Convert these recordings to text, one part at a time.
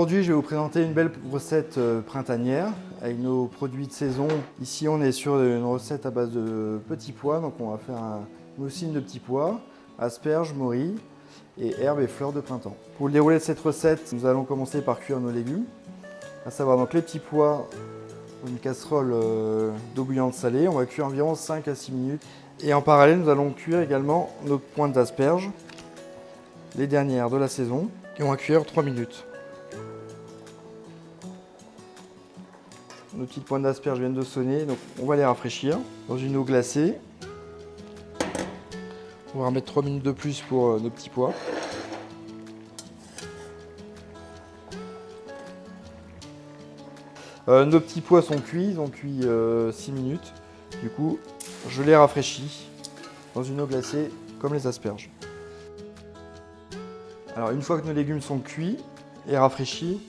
Aujourd'hui, je vais vous présenter une belle recette printanière avec nos produits de saison. Ici, on est sur une recette à base de petits pois. Donc, on va faire une moussine de petits pois, asperges, morilles et herbes et fleurs de printemps. Pour le dérouler de cette recette, nous allons commencer par cuire nos légumes. À savoir donc les petits pois dans une casserole d'eau bouillante salée. On va cuire environ 5 à 6 minutes. Et en parallèle, nous allons cuire également nos pointes d'asperges, les dernières de la saison. Et on va cuire 3 minutes. Nos petites pointes d'asperges viennent de sonner, donc on va les rafraîchir dans une eau glacée. On va remettre 3 minutes de plus pour nos petits pois. Nos petits pois sont cuits, ils ont cuit 6 minutes. Du coup, je les rafraîchis dans une eau glacée comme les asperges. Alors une fois que nos légumes sont cuits et rafraîchis,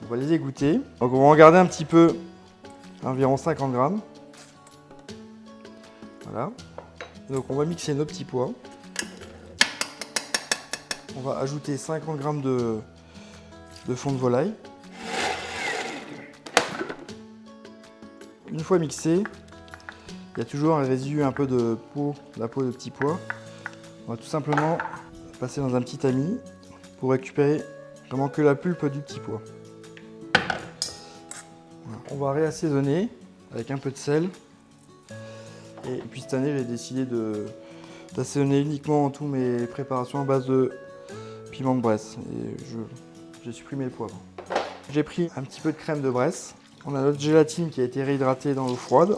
on va les égoutter. Donc on va en garder un petit peu, environ 50 grammes. Voilà. Donc on va mixer nos petits pois. On va ajouter 50 grammes de fond de volaille. Une fois mixé, il y a toujours un résidu un peu de peau, la peau de petits pois. On va tout simplement passer dans un petit tamis pour récupérer vraiment que la pulpe du petit pois. Voilà. On va réassaisonner avec un peu de sel. Et puis cette année, j'ai décidé d'assaisonner uniquement toutes mes préparations à base de piment de Bresse. Et j'ai supprimé le poivre. J'ai pris un petit peu de crème de Bresse. On a notre gélatine qui a été réhydratée dans l'eau froide.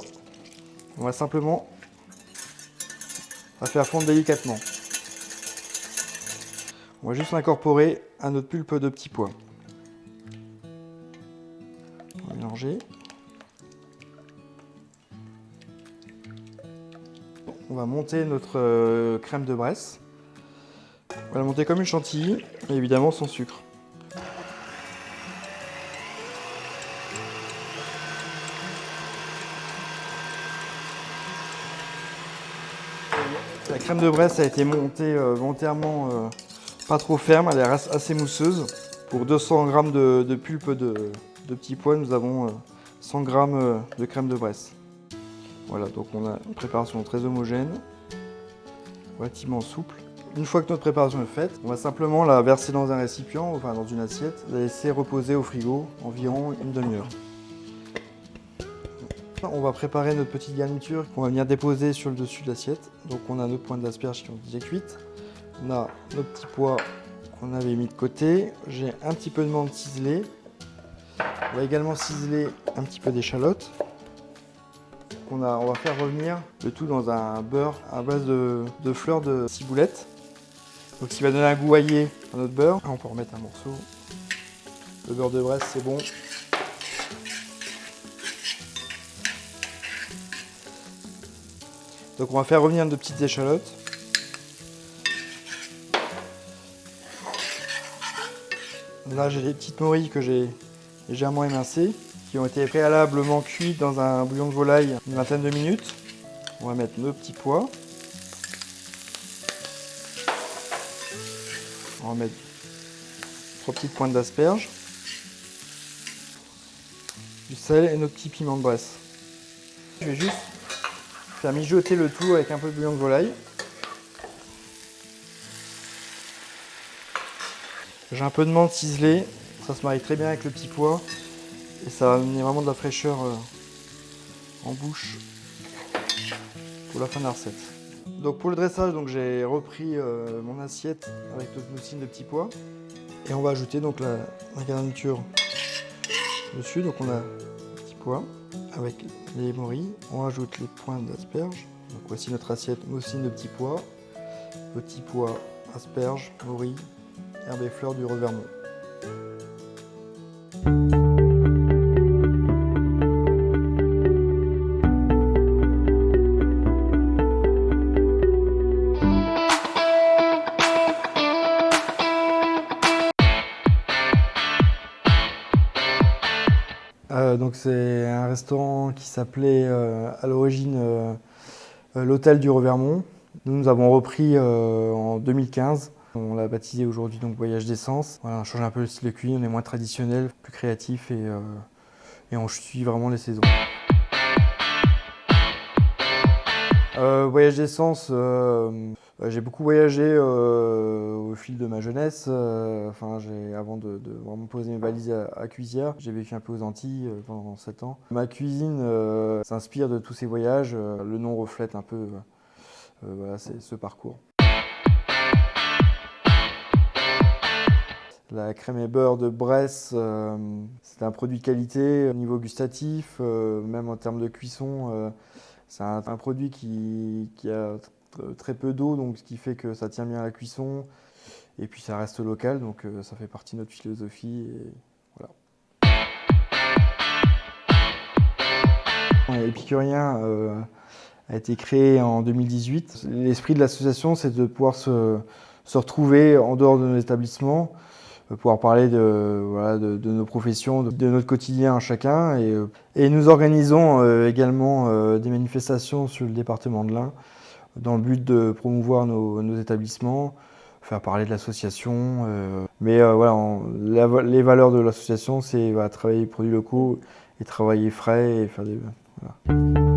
On va simplement la faire fondre délicatement. On va juste l'incorporer à notre pulpe de petits pois. On va mélanger. On va monter notre crème de Bresse. On va la monter comme une chantilly et évidemment sans sucre. La crème de Bresse a été montée volontairement pas trop ferme, elle reste assez mousseuse. Pour 200 g de pulpe de petits pois, nous avons 100 g de crème de Bresse. Voilà, donc on a une préparation très homogène, relativement souple. Une fois que notre préparation est faite, on va simplement la verser dans un récipient, enfin dans une assiette, la laisser reposer au frigo environ une demi-heure. On va préparer notre petite garniture qu'on va venir déposer sur le dessus de l'assiette. Donc on a nos pointes d'asperges qui ont déjà cuites. On a nos petits pois qu'on avait mis de côté. J'ai un petit peu de menthe ciselée. On va également ciseler un petit peu d'échalotes. On va faire revenir le tout dans un beurre à base de fleurs de ciboulette. Donc ce qui va donner un goût aillé à notre beurre. On peut remettre un morceau. Le beurre de Bresse, c'est bon. Donc on va faire revenir de petites échalotes. Là j'ai des petites morilles que j'ai légèrement émincées, qui ont été préalablement cuites dans un bouillon de volaille une vingtaine de minutes. On va mettre nos petits pois. On va mettre 3 petites pointes d'asperges, du sel et nos petits piments de Bresse. Je vais juste faire mijoter le tout avec un peu de bouillon de volaille. J'ai un peu de menthe ciselée, ça se marie très bien avec le petit pois et ça va amener vraiment de la fraîcheur en bouche pour la fin de la recette. Donc pour le dressage, j'ai repris mon assiette avec notre moussine de petits pois et on va ajouter donc la garniture dessus. Donc on a les petits pois avec les morilles, on rajoute les pointes d'asperges. Donc voici notre assiette moussine de petits pois, asperges, morilles, herbes et fleurs du Revermont. Donc c'est un restaurant qui s'appelait à l'origine l'Hôtel du Revermont. Nous avons repris en 2015 On l'a baptisé aujourd'hui donc Voyage d'essence. Voilà, on change un peu le style de cuisine, on est moins traditionnel, plus créatif et on suit vraiment les saisons. Voyage d'essence, j'ai beaucoup voyagé au fil de ma jeunesse. Avant de vraiment poser mes valises à Cuisières, j'ai vécu un peu aux Antilles pendant 7 ans. Ma cuisine s'inspire de tous ces voyages. Le nom reflète un peu voilà, ce parcours. La crème et beurre de Bresse, c'est un produit de qualité au niveau gustatif, même en termes de cuisson. C'est un produit qui a très peu d'eau, donc ce qui fait que ça tient bien à la cuisson. Et puis ça reste local, donc ça fait partie de notre philosophie. Et voilà. Épicurien a été créé en 2018. L'esprit de l'association, c'est de pouvoir se retrouver en dehors de nos établissements, pouvoir parler de nos professions, de notre quotidien à chacun. Et nous organisons également des manifestations sur le département de l'Ain dans le but de promouvoir nos établissements, faire parler de l'association. Les valeurs de l'association, c'est travailler les produits locaux et travailler frais et faire des... Voilà.